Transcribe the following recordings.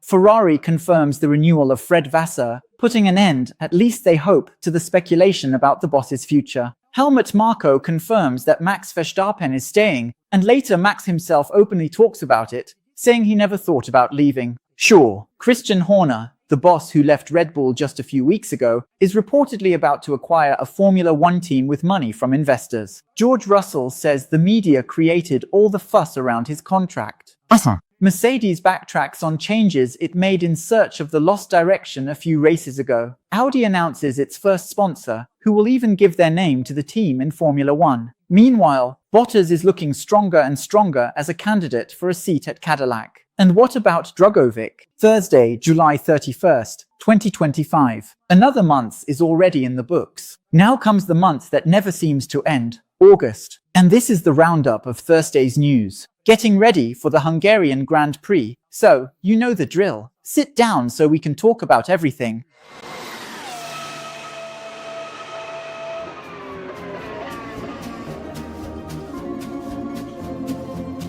Ferrari confirms the renewal of Fred Vasseur, putting an end, at least they hope, to the speculation about the boss's future. 𝘾𝙤𝙥𝙮𝙧𝙞𝙤𝙡 confirms that Max Verstappen is staying, and later Max himself openly talks about it, saying he never thought about leaving. Sure, Christian Horner, the boss who left Red Bull just a few weeks ago, is reportedly about to acquire a Formula One team with money from investors. George Russell says the media created all the fuss around his contract. Mercedes backtracks on changes it made in search of the lost direction a few races ago. Audi announces its first sponsor, who will even give their name to the team in Formula One. Meanwhile, Bottas is looking stronger and stronger as a candidate for a seat at Cadillac. And what about 𝘾𝙤𝙢𝙥𝙮𝙧? Thursday, July 31st, 2025. Another month is already in the books. Now comes the month that never seems to end, August. And this is the roundup of Thursday's news. Getting ready for the Hungarian Grand Prix. So, you know the drill. Sit down so we can talk about everything.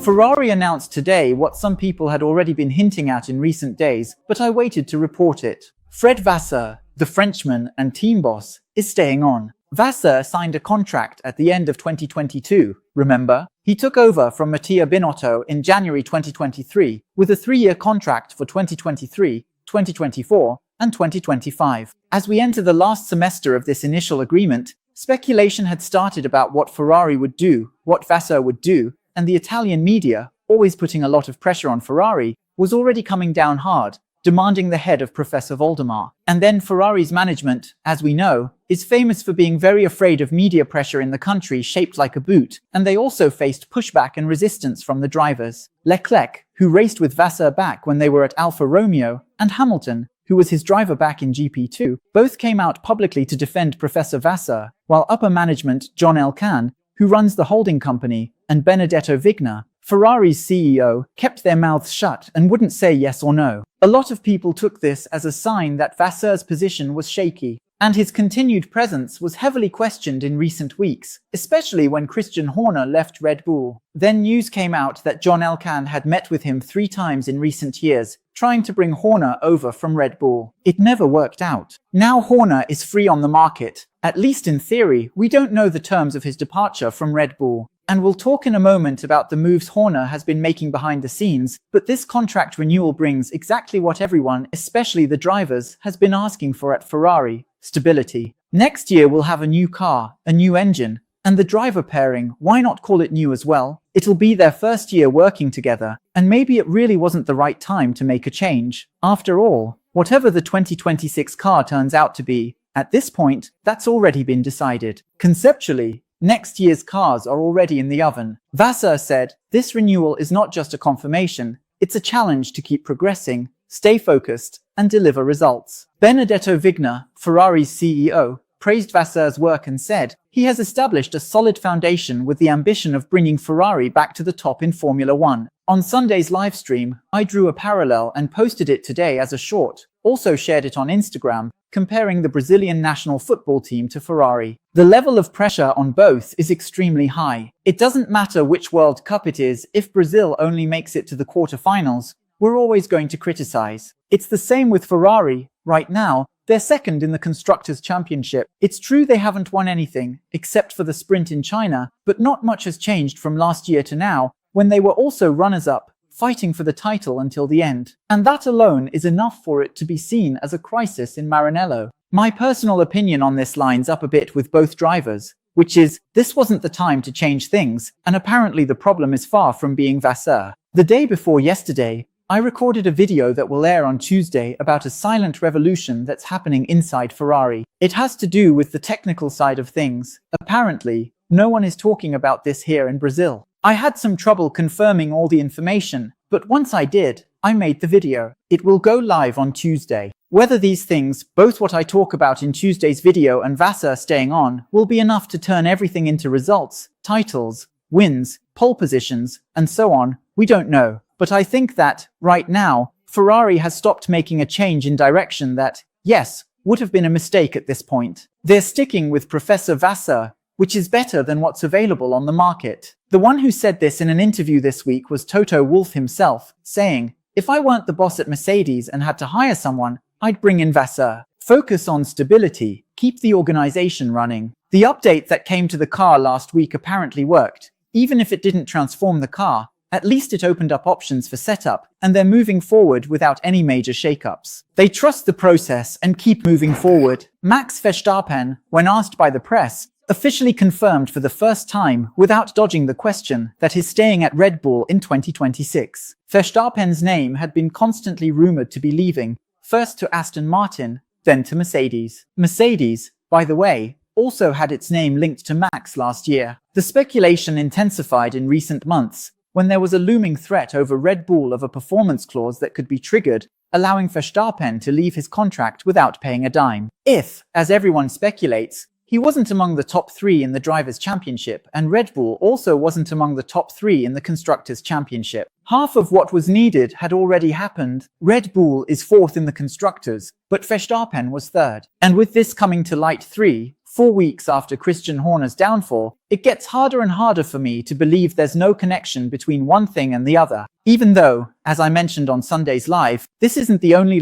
Ferrari announced today what some people had already been hinting at in recent days, but I waited to report it. Fred Vasseur, the Frenchman and team boss, is staying on. Vasseur signed a contract at the end of 2022, remember? He took over from Mattia Binotto in January 2023, with a 3-year contract for 2023, 2024, and 2025. As we enter the last semester of this initial agreement, speculation had started about what Ferrari would do, what Vasseur would do, and the Italian media, always putting a lot of pressure on Ferrari, was already coming down hard, demanding the head of Professor Voldemar. And then Ferrari's management, as we know, is famous for being very afraid of media pressure in the country shaped like a boot, and they also faced pushback and resistance from the drivers. Leclerc, who raced with Vasseur back when they were at Alfa Romeo, and Hamilton, who was his driver back in GP2, both came out publicly to defend Professor Vasseur, while upper management John Elkann, who runs the holding company, and Benedetto Vigna, Ferrari's CEO, kept their mouths shut and wouldn't say yes or no. A lot of people took this as a sign that Vasseur's position was shaky, and his continued presence was heavily questioned in recent weeks, especially when Christian Horner left Red Bull. Then news came out that John Elkann had met with him 3 times in recent years, trying to bring Horner over from Red Bull. It never worked out. Now Horner is free on the market. At least in theory, we don't know the terms of his departure from Red Bull. And we'll talk in a moment about the moves Horner has been making behind the scenes, but this contract renewal brings exactly what everyone, especially the drivers, has been asking for at Ferrari: stability. Next year we'll have a new car, a new engine, and the driver pairing, why not call it new as well? It'll be their first year working together, and maybe it really wasn't the right time to make a change. After all, whatever the 2026 car turns out to be, at this point, that's already been decided. Conceptually, next year's cars are already in the oven. Vasseur said, this renewal is not just a confirmation, it's a challenge to keep progressing, stay focused, and deliver results. Benedetto Vigna, Ferrari's CEO, praised Vasseur's work and said, he has established a solid foundation with the ambition of bringing Ferrari back to the top in Formula One. On Sunday's livestream, I drew a parallel and posted it today as a short, also shared it on Instagram, comparing the Brazilian national football team to Ferrari. The level of pressure on both is extremely high. It doesn't matter which World Cup it is, if Brazil only makes it to the quarterfinals, we're always going to criticize. It's the same with Ferrari. Right now, they're second in the Constructors' Championship. It's true they haven't won anything, except for the sprint in China, but not much has changed from last year to now, when they were also runners-up, fighting for the title until the end. And that alone is enough for it to be seen as a crisis in Maranello. My personal opinion on this lines up a bit with both drivers, which is, this wasn't the time to change things, and apparently the problem is far from being Vasseur. The day before yesterday, I recorded a video that will air on Tuesday about a silent revolution that's happening inside Ferrari. It has to do with the technical side of things. Apparently, no one is talking about this here in Brazil. I had some trouble confirming all the information, but once I did, I made the video. It will go live on Tuesday. Whether these things, both what I talk about in Tuesday's video and Vasseur staying on, will be enough to turn everything into results, titles, wins, pole positions, and so on, we don't know. But I think that, right now, Ferrari has stopped making a change in direction that, yes, would have been a mistake at this point. They're sticking with Professor Vasseur, which is better than what's available on the market. The one who said this in an interview this week was Toto Wolff himself, saying, If I weren't the boss at Mercedes and had to hire someone, I'd bring in Vasseur. Focus on stability, keep the organization running. The update that came to the car last week apparently worked. Even if it didn't transform the car, at least it opened up options for setup, and they're moving forward without any major shakeups. They trust the process and keep moving forward. Max Verstappen, when asked by the press, officially confirmed for the first time, without dodging the question, that he's staying at Red Bull in 2026. Verstappen's name had been constantly rumored to be leaving, first to Aston Martin, then to Mercedes. Mercedes, by the way, also had its name linked to Max last year. The speculation intensified in recent months, when there was a looming threat over Red Bull of a performance clause that could be triggered, allowing Verstappen to leave his contract without paying a dime. If, as everyone speculates, he wasn't among the top 3 in the Drivers' Championship, and Red Bull also wasn't among the top 3 in the Constructors' Championship. Half of what was needed had already happened. Red Bull is 4th in the Constructors, but Verstappen was 3rd. And with this coming to light 4 weeks after Christian Horner's downfall, it gets harder and harder for me to believe there's no connection between one thing and the other. Even though, as I mentioned on Sunday's Live, this isn't the only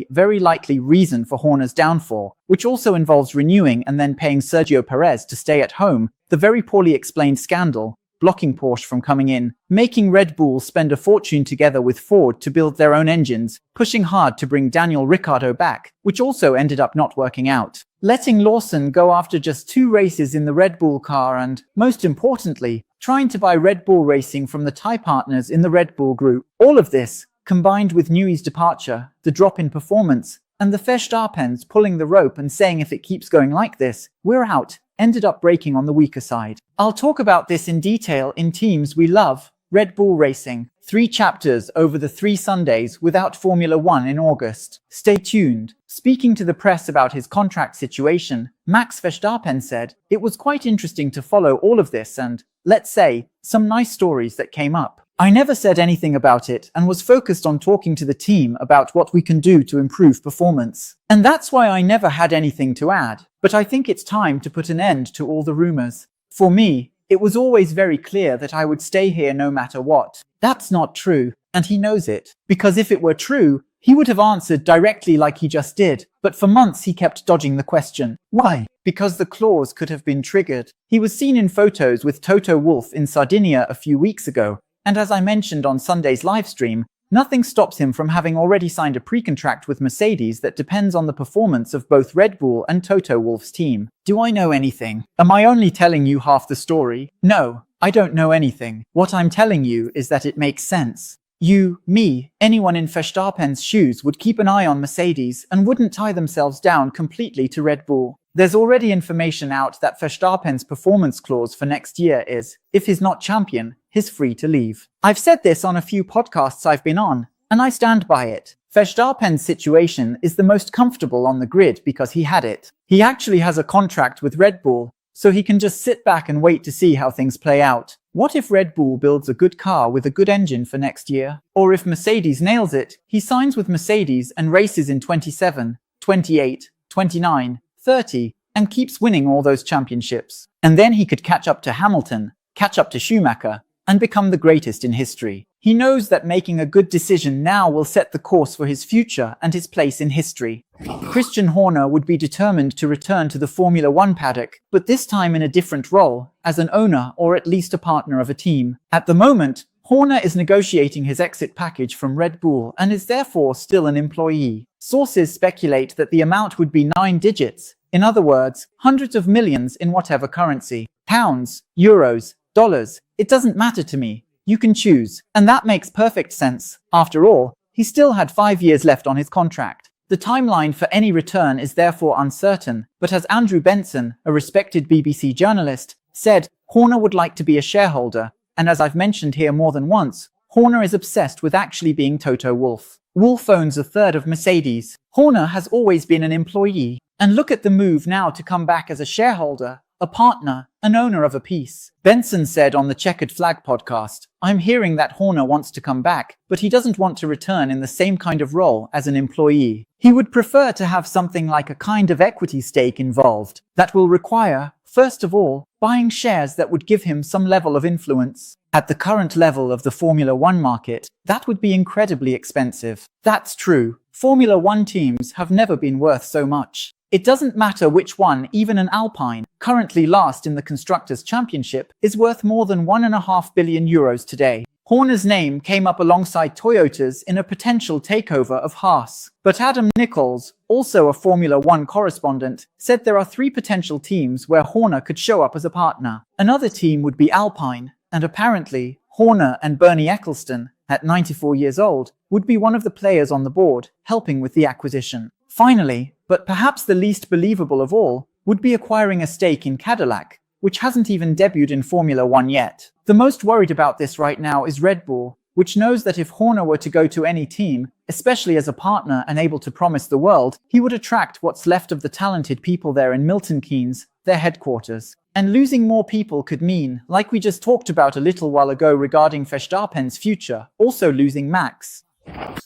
very likely reason for Horner's downfall, which also involves renewing and then paying Sergio Perez to stay at home, the very poorly explained scandal, blocking Porsche from coming in, making Red Bull spend a fortune together with Ford to build their own engines, pushing hard to bring Daniel Ricciardo back, which also ended up not working out, letting Lawson go after just 2 races in the Red Bull car and, most importantly, trying to buy Red Bull Racing from the tie partners in the Red Bull group. All of this, combined with Newey's departure, the drop in performance, and the Verstappens pulling the rope and saying if it keeps going like this, we're out, ended up breaking on the weaker side. I'll talk about this in detail in Teams We Love, Red Bull Racing, 3 chapters over the 3 Sundays without Formula 1 in August. Stay tuned. Speaking to the press about his contract situation, Max Verstappen said, "It was quite interesting to follow all of this and, let's say, some nice stories that came up. I never said anything about it and was focused on talking to the team about what we can do to improve performance. And that's why I never had anything to add. But I think it's time to put an end to all the rumors. For me, it was always very clear that I would stay here no matter what. That's not true, and he knows it. Because if it were true, he would have answered directly like he just did. But for months he kept dodging the question. Why? Because the clause could have been triggered. He was seen in photos with Toto Wolff in Sardinia a few weeks ago. And as I mentioned on Sunday's livestream, nothing stops him from having already signed a pre-contract with Mercedes that depends on the performance of both Red Bull and Toto Wolff's team. Do I know anything? Am I only telling you half the story? No, I don't know anything. What I'm telling you is that it makes sense. You, me, anyone in Verstappen's shoes would keep an eye on Mercedes and wouldn't tie themselves down completely to Red Bull. There's already information out that Verstappen's performance clause for next year is, if he's not champion, he's free to leave. I've said this on a few podcasts I've been on, and I stand by it. Verstappen's situation is the most comfortable on the grid because he had it. He actually has a contract with Red Bull, so he can just sit back and wait to see how things play out. What if Red Bull builds a good car with a good engine for next year? Or if Mercedes nails it, he signs with Mercedes and races in 27, 28, 29, 30, and keeps winning all those championships. And then he could catch up to Hamilton, catch up to Schumacher, and become the greatest in history. He knows that making a good decision now will set the course for his future and his place in history. Christian Horner would be determined to return to the Formula 1 paddock, but this time in a different role, as an owner or at least a partner of a team. At the moment, Horner is negotiating his exit package from Red Bull and is therefore still an employee. Sources speculate that the amount would be 9 digits, in other words, hundreds of millions in whatever currency. Pounds, euros, dollars, it doesn't matter to me. You can choose. And that makes perfect sense. After all, he still had 5 years left on his contract. The timeline for any return is therefore uncertain, but as Andrew Benson, a respected BBC journalist, said, Horner would like to be a shareholder, and as I've mentioned here more than once, Horner is obsessed with actually being Toto Wolff. Wolff owns a third of Mercedes. Horner has always been an employee. And look at the move now to come back as a shareholder, a partner, an owner of a piece. Benson said on the Checkered Flag podcast, I'm hearing that Horner wants to come back, but he doesn't want to return in the same kind of role as an employee. He would prefer to have something like a kind of equity stake involved that will require, first of all, buying shares that would give him some level of influence. At the current level of the Formula One market, that would be incredibly expensive. That's true. Formula One teams have never been worth so much. It doesn't matter which one, even an Alpine, currently last in the Constructors' Championship, is worth more than €1.5 billion today. Horner's name came up alongside Toyota's in a potential takeover of Haas. But Adam Nichols, also a Formula One correspondent, said there are 3 potential teams where Horner could show up as a partner. Another team would be Alpine, and apparently, Horner and Bernie Ecclestone, at 94 years old, would be one of the players on the board, helping with the acquisition. Finally, but perhaps the least believable of all, would be acquiring a stake in Cadillac, which hasn't even debuted in Formula One yet. The most worried about this right now is Red Bull, which knows that if Horner were to go to any team, especially as a partner and able to promise the world, he would attract what's left of the talented people there in Milton Keynes, their headquarters. And losing more people could mean, like we just talked about a little while ago regarding Verstappen's future, also losing Max.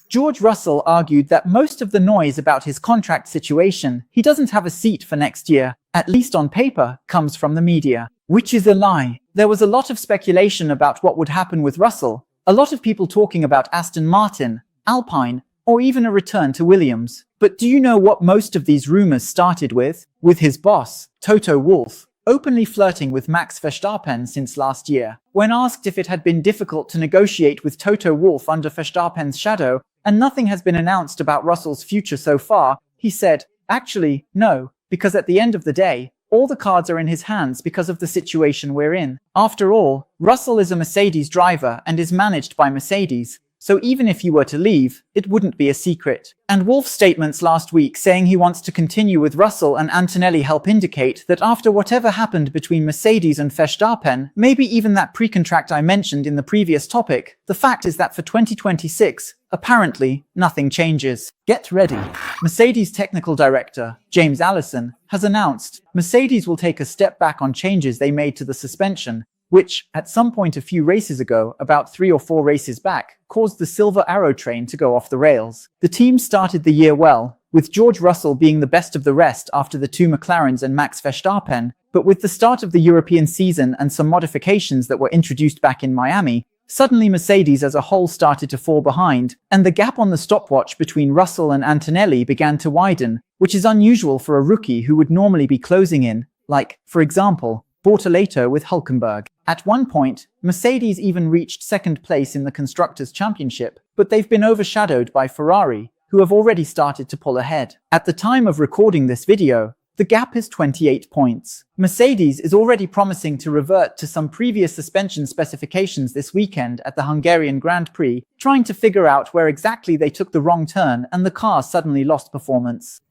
George Russell argued that most of the noise about his contract situation, he doesn't have a seat for next year, at least on paper, comes from the media. Which is a lie. There was a lot of speculation about what would happen with Russell, a lot of people talking about Aston Martin, Alpine, or even a return to Williams. But do you know what most of these rumors started with? With his boss, Toto Wolff, openly flirting with Max Verstappen since last year. When asked if it had been difficult to negotiate with Toto Wolff under Verstappen's shadow, and nothing has been announced about Russell's future so far, he said, "Actually, no, because at the end of the day, all the cards are in his hands because of the situation we're in. After all, Russell is a Mercedes driver and is managed by Mercedes, so even if he were to leave, it wouldn't be a secret." And Wolff's statements last week saying he wants to continue with Russell and Antonelli help indicate that after whatever happened between Mercedes and Verstappen, maybe even that pre-contract I mentioned in the previous topic, the fact is that for 2026, apparently, nothing changes. Get ready. Mercedes technical director, James Allison, has announced Mercedes will take a step back on changes they made to the suspension, which, at some point a few races ago, about 3 or 4 races back, caused the Silver Arrow train to go off the rails. The team started the year well, with George Russell being the best of the rest after the 2 McLarens and Max Verstappen, but with the start of the European season and some modifications that were introduced back in Miami, suddenly Mercedes as a whole started to fall behind, and the gap on the stopwatch between Russell and Antonelli began to widen, which is unusual for a rookie who would normally be closing in, like, for example, Bortoleto with Hülkenberg. At one point, Mercedes even reached second place in the Constructors' Championship, but they've been overshadowed by Ferrari, who have already started to pull ahead. At the time of recording this video, the gap is 28 points. Mercedes is already promising to revert to some previous suspension specifications this weekend at the Hungarian Grand Prix, trying to figure out where exactly they took the wrong turn and the car suddenly lost performance.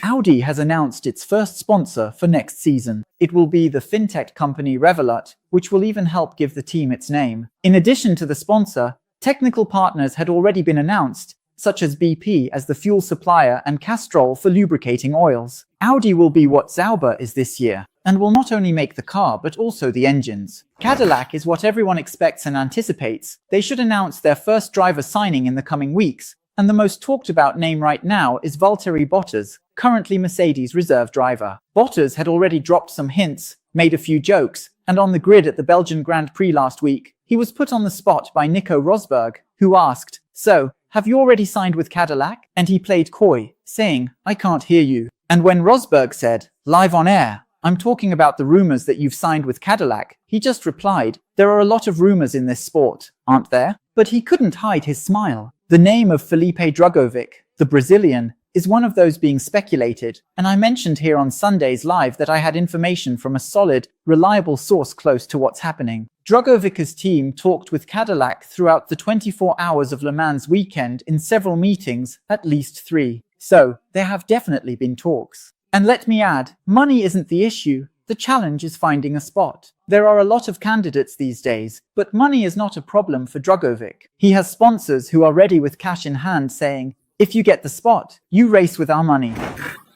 Audi has announced its first sponsor for next season. It will be the fintech company Revolut, which will even help give the team its name. In addition to the sponsor, technical partners had already been announced, such as BP as the fuel supplier and Castrol for lubricating oils. Audi will be what Sauber is this year, and will not only make the car but also the engines. Cadillac is what everyone expects and anticipates. They should announce their first driver signing in the coming weeks, and the most talked about name right now is Valtteri Bottas, currently Mercedes reserve driver. Bottas had already dropped some hints, made a few jokes, and on the grid at the Belgian Grand Prix last week, he was put on the spot by Nico Rosberg, who asked, "So, have you already signed with Cadillac?" And he played coy, saying, "I can't hear you." And when Rosberg said, live on air, "I'm talking about the rumors that you've signed with Cadillac," he just replied, "There are a lot of rumors in this sport, aren't there?" But he couldn't hide his smile. The name of Felipe Drugovich, the Brazilian, is one of those being speculated, and I mentioned here on Sunday's live that I had information from a solid, reliable source close to what's happening. Drugovich's team talked with Cadillac throughout the 24 hours of Le Mans weekend in several meetings, at least 3. So, there have definitely been talks. And let me add, money isn't the issue. The challenge is finding a spot. There are a lot of candidates these days, but money is not a problem for Drugovich. He has sponsors who are ready with cash in hand saying, "If you get the spot, you race with our money."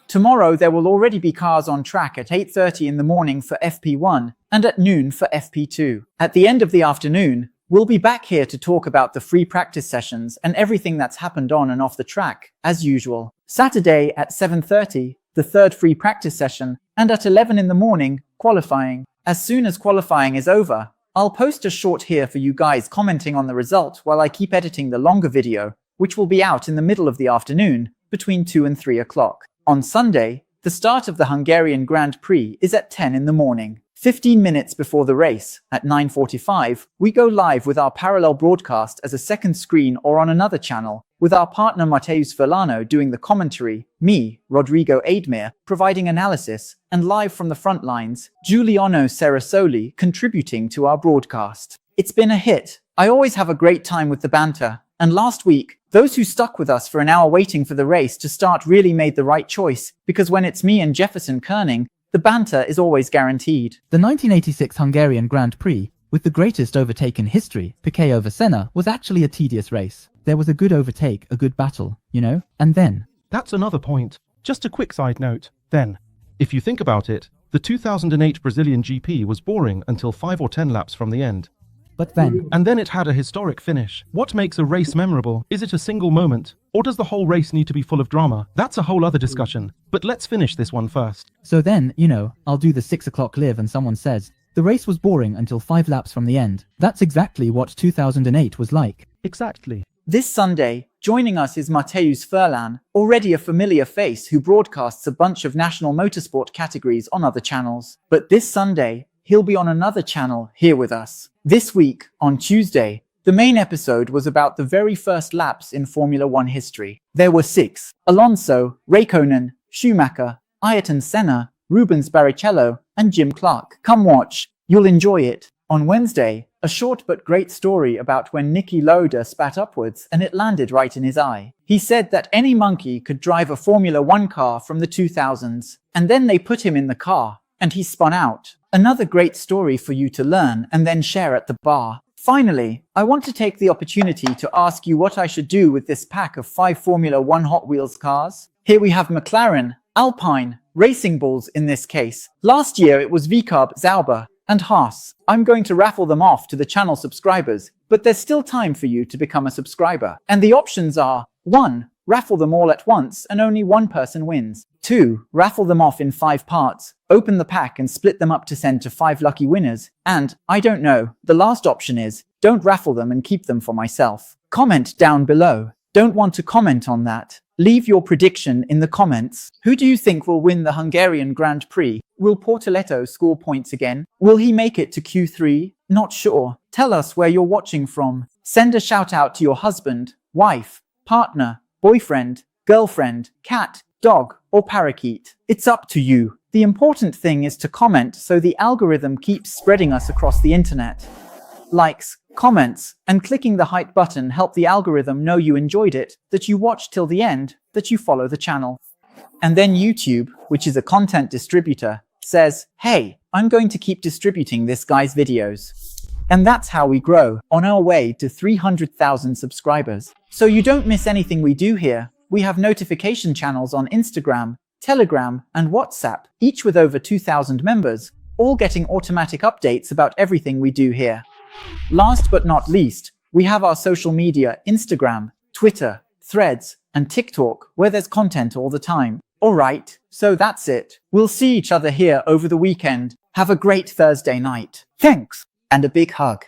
Tomorrow there will already be cars on track at 8:30 in the morning for FP1 and at noon for FP2. At the end of the afternoon, we'll be back here to talk about the free practice sessions and everything that's happened on and off the track, as usual. Saturday at 7:30, the third free practice session, and at 11 in the morning, qualifying. As soon as qualifying is over, I'll post a short here for you guys commenting on the result while I keep editing the longer video, which will be out in the middle of the afternoon, between 2 and 3 o'clock. On Sunday, the start of the Hungarian Grand Prix is at 10 in the morning. 15 minutes before the race, at 9:45, we go live with our parallel broadcast as a second screen or on another channel, with our partner Mateusz Verlano doing the commentary, me, Rodrigo Admir, providing analysis, and live from the front lines, Giuliano Cerasoli contributing to our broadcast. It's been a hit. I always have a great time with the banter, and last week, those who stuck with us for an hour waiting for the race to start really made the right choice, because when it's me and Jefferson Koenig, the banter is always guaranteed. The 1986 Hungarian Grand Prix, with the greatest overtake in history, Piquet over Senna, was actually a tedious race. There was a good overtake, a good battle, you know? And then... That's another point. Just a quick side note. Then, if you think about it, the 2008 Brazilian GP was boring until 5 or 10 laps from the end. But then... And then it had a historic finish. What makes a race memorable? Is it a single moment? Or does the whole race need to be full of drama? That's a whole other discussion. But let's finish this one first. So then, you know, I'll do the 6 o'clock live and someone says, the race was boring until 5 laps from the end. That's exactly what 2008 was like. Exactly. This Sunday, joining us is Mateusz Verlano, already a familiar face who broadcasts a bunch of national motorsport categories on other channels. But this Sunday, he'll be on another channel here with us. This week, on Tuesday, the main episode was about the very first laps in Formula 1 history. There were 6: Alonso, Raikkonen, Schumacher, Ayrton Senna, Rubens Barrichello, and Jim Clark. Come watch, you'll enjoy it. On Wednesday, a short but great story about when Niki Lauda spat upwards and it landed right in his eye. He said that any monkey could drive a Formula 1 car from the 2000s, and then they put him in the car, and he spun out. Another great story for you to learn and then share at the bar. Finally, I want to take the opportunity to ask you what I should do with this pack of 5 Formula 1 Hot Wheels cars. Here we have McLaren, Alpine, Racing Bulls in this case. Last year it was VCARB, Sauber, and Haas. I'm going to raffle them off to the channel subscribers, but there's still time for you to become a subscriber. And the options are: 1. Raffle them all at once and only one person wins. 2. Raffle them off in 5 parts. Open the pack and split them up to send to 5 lucky winners. And, I don't know, the last option is, don't raffle them and keep them for myself. Comment down below. Don't want to comment on that? Leave your prediction in the comments. Who do you think will win the Hungarian Grand Prix? Will Portoletto score points again? Will he make it to Q3? Not sure. Tell us where you're watching from. Send a shout out to your husband, wife, partner, boyfriend, girlfriend, cat, dog, or parakeet. It's up to you. The important thing is to comment so the algorithm keeps spreading us across the internet. Likes, comments, and clicking the hype button help the algorithm know you enjoyed it, that you watched till the end, that you follow the channel. And then YouTube, which is a content distributor, says, hey, I'm going to keep distributing this guy's videos. And that's how we grow, on our way to 300,000 subscribers. So you don't miss anything we do here. We have notification channels on Instagram, Telegram, and WhatsApp, each with over 2,000 members, all getting automatic updates about everything we do here. Last but not least, we have our social media: Instagram, Twitter, Threads, and TikTok, where there's content all the time. Alright, so that's it. We'll see each other here over the weekend. Have a great Thursday night. Thanks, and a big hug.